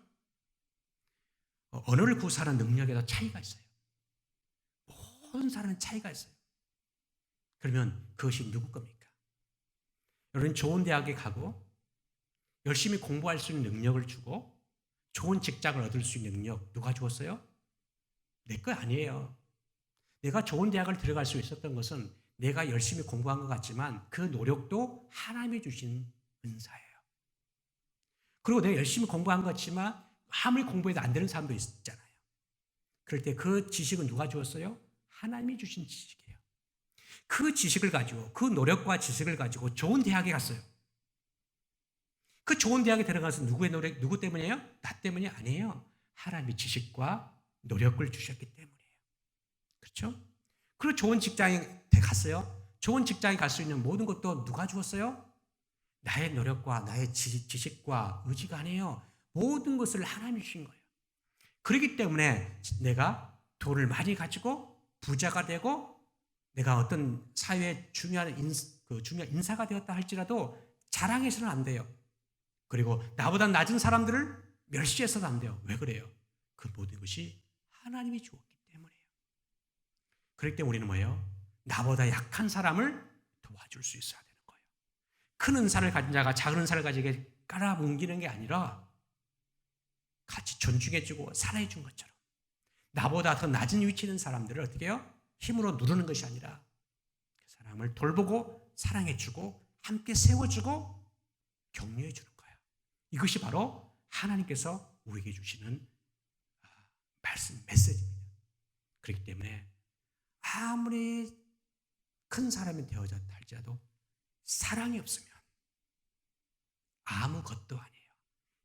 언어를 구사하는 능력에도 차이가 있어요. 모든 사람은 차이가 있어요. 그러면 그것이 누구 겁니까? 여러분 좋은 대학에 가고 열심히 공부할 수 있는 능력을 주고 좋은 직장을 얻을 수 있는 능력 누가 주었어요? 내 거 아니에요. 내가 좋은 대학을 들어갈 수 있었던 것은 내가 열심히 공부한 것 같지만 그 노력도 하나님이 주신 은사예요. 그리고 내가 열심히 공부한 것 같지만 아무리 공부해도 안 되는 사람도 있잖아요. 그럴 때 그 지식은 누가 주었어요? 하나님이 주신 지식이에요. 그 지식을 가지고 그 노력과 지식을 가지고 좋은 대학에 갔어요. 그 좋은 대학에 들어가서 누구의 노력, 누구 때문이에요? 나 때문이 아니에요. 하나님이 지식과 노력을 주셨기 때문이에요. 그렇죠? 그리고 좋은 직장에 갔어요. 좋은 직장에 갈 수 있는 모든 것도 누가 주었어요? 나의 노력과 나의 지식과 의지가 아니에요. 모든 것을 하나님이 주신 거예요. 그렇기 때문에 내가 돈을 많이 가지고 부자가 되고 내가 어떤 사회에 중요한 인사가 되었다 할지라도 자랑해서는 안 돼요. 그리고 나보다 낮은 사람들을 멸시해서도 안 돼요. 왜 그래요? 그 모든 것이 하나님이 주었기 때문이에요. 그렇기 때문에 우리는 뭐예요? 나보다 약한 사람을 도와줄 수 있어야 되는 거예요. 큰 은사를 가진 자가 작은 은사를 가지게 깔아뭉기는 게 아니라 같이 존중해주고 사랑해준 것처럼 나보다 더 낮은 위치에 있는 사람들을 어떻게 해요? 힘으로 누르는 것이 아니라 그 사람을 돌보고 사랑해주고 함께 세워주고 격려해주는 거예요. 이것이 바로 하나님께서 우리에게 주시는 말씀, 메시지입니다. 그렇기 때문에 아무리 큰 사람이 되어졌다 할지라도 사랑이 없으면 아무것도 아니에요.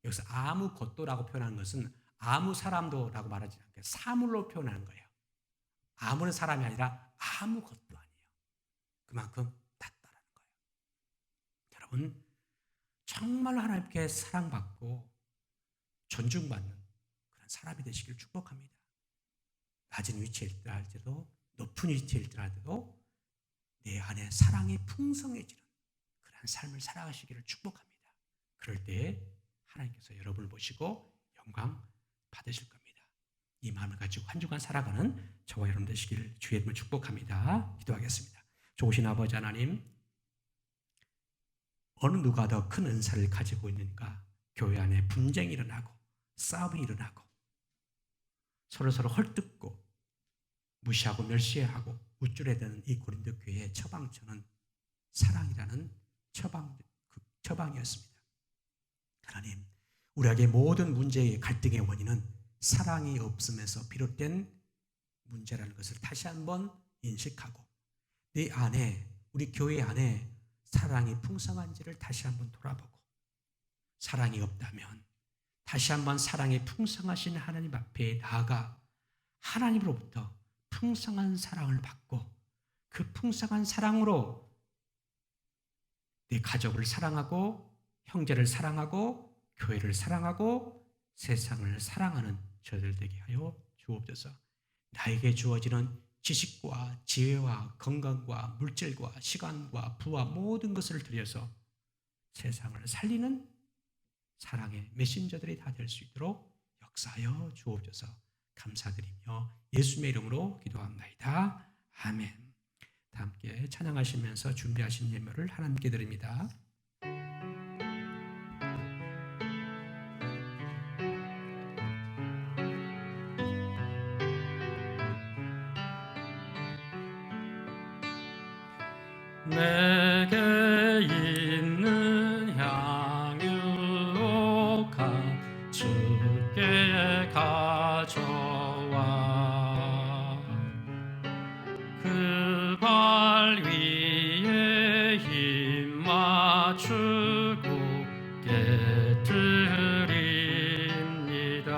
여기서 아무것도라고 표현하는 것은 아무 사람도라고 말하지 않고 사물로 표현하는 거예요. 아무런 사람이 아니라 아무것도 아니에요. 그만큼 낫다라는 거예요. 여러분 정말로 하나님께 사랑받고 존중받는 그런 사람이 되시길 축복합니다. 낮은 위치에 있더라 할지라도 높은 위치에 있더라 할지라도 내 안에 사랑이 풍성해지는 그런 삶을 살아가시기를 축복합니다. 그럴 때 하나님께서 여러분을 보시고 영광 받으실 겁니다. 이 마음을 가지고 한 주간 살아가는 저와 여러분 되시기를 주의 이름으로 축복합니다. 기도하겠습니다. 좋으신 아버지 하나님, 어느 누가 더 큰 은사를 가지고 있는가? 교회 안에 분쟁이 일어나고 싸움이 일어나고 서로 헐뜯고 무시하고 멸시하고 우쭐해대는 이 고린도 교회의 처방전은 사랑이라는 처방이었습니다. 하나님, 우리에게 모든 문제의 갈등의 원인은 사랑이 없음에서 비롯된 문제라는 것을 다시 한번 인식하고 내 안에, 우리 교회 안에 사랑이 풍성한지를 다시 한번 돌아보고 사랑이 없다면 다시 한번 사랑이 풍성하신 하나님 앞에 나아가 하나님으로부터 풍성한 사랑을 받고 그 풍성한 사랑으로 내 가족을 사랑하고 형제를 사랑하고 교회를 사랑하고 세상을 사랑하는 저들 되게 하여 주옵소서. 나에게 주어지는 지식과 지혜와 건강과 물질과 시간과 부와 모든 것을 들여서 세상을 살리는 사랑의 메신저들이 다 될 수 있도록 역사하여 주옵소서. 감사드리며 예수님의 이름으로 기도합니다. 아멘. 다 함께 찬양하시면서 준비하신 예물을 하나님께 드립니다. 내게 있는 향유로 주께 가져와 그 발 위에 힘 맞추고 깨뜨립니다.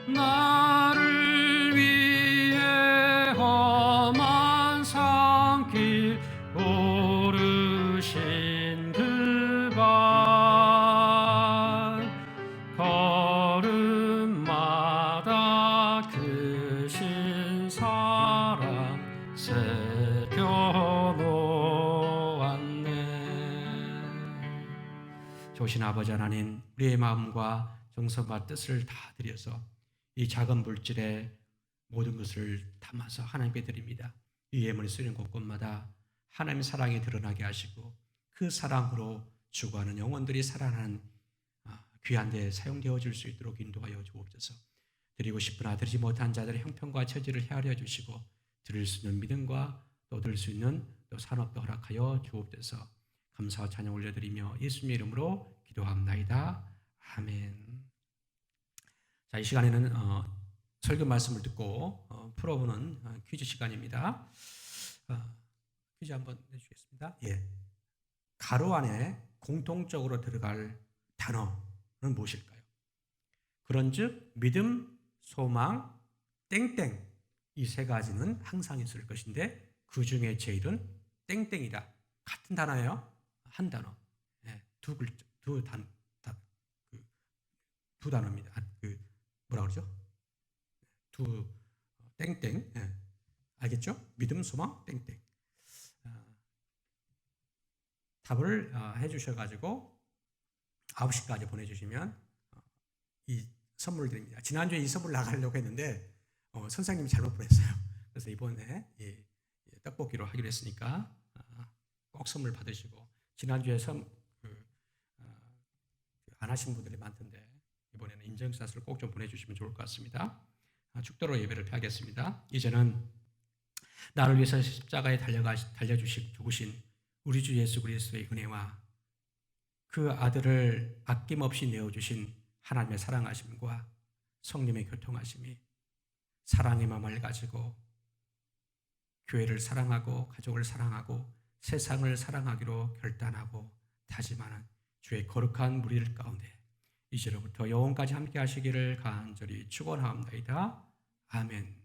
나를 위해 험한 산길 오르 걸음마다 크신 사랑 새겨놓았네. 좋으신 아버지 하나님, 우리의 마음과 정성과 뜻을 다 들여서 이 작은 물질에 모든 것을 담아서 하나님께 드립니다. 이 예물이 쓰이는 곳곳마다 하나님의 사랑이 드러나게 하시고 그 사랑으로 죽어가는 영혼들이 살아나는 귀한 데 사용되어질 수 있도록 인도하여 주옵소서. 드리고 싶으나 드리지 못한 자들의 형편과 처지를 헤아려 주시고 드릴 수 있는 믿음과 또 드릴 수 있는 또 산업도 허락하여 주옵소서. 감사와 찬양 올려드리며 예수님의 이름으로 기도합나이다. 아멘. 자, 이 시간에는 설교 말씀을 듣고 풀어보는 퀴즈 시간입니다. 퀴즈 한번 내주시겠습니다. 예. 가로 안에 공통적으로 들어갈 단어는 무엇일까요? 그런즉 믿음, 소망, 땡땡 이 세 가지는 항상 있을 것인데 그 중에 제일은 땡땡이다. 같은 단어예요. 한 단어. 예. 두 글자, 두 단어입니다. 뭐라 그러죠? 두 땡땡. 예. 알겠죠? 믿음, 소망, 땡땡. 답을 해주셔가지고 9시까지 보내주시면 이 선물 드립니다. 지난주에 이 선물 나가려고 했는데 선생님이 잘못 보냈어요. 그래서 이번에 떡볶이로 하기로 했으니까 꼭 선물 받으시고, 지난주에 안 하신 분들이 많던데 이번에는 인증샷을 꼭 좀 보내주시면 좋을 것 같습니다. 축도로 예배를 펴겠습니다. 이제는 나를 위해서 십자가에 죽으신 우리 주 예수 그리스도의 은혜와 그 아들을 아낌없이 내어주신 하나님의 사랑하심과 성령의 교통하심이 사랑의 마음을 가지고 교회를 사랑하고 가족을 사랑하고 세상을 사랑하기로 결단하고 다짐하는 주의 거룩한 무리들 가운데 이제로부터 영원까지 함께 하시기를 간절히 축원하옵나이다. 아멘.